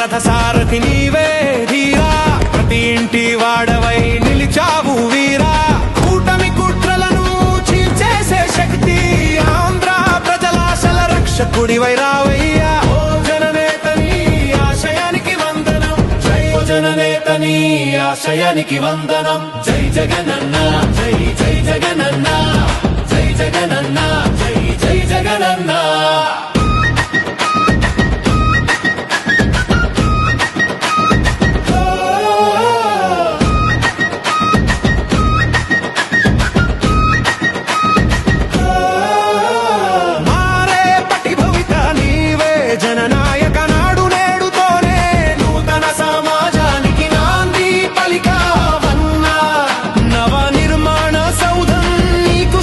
రథసారథి నీవే ధీరా, ప్రతి ఇంటి వాడవై నిలిచావు వీరా. కూటమి కుట్రలను చీల్చేసే శక్తి, ఆంధ్ర ప్రజలాశల రక్షకుడివై రావయ్యా. ఓ జననేత నీ ఆశయానికి వందనం, జై జననేత నీ ఆశయానికి వందనం. జై జగనన్న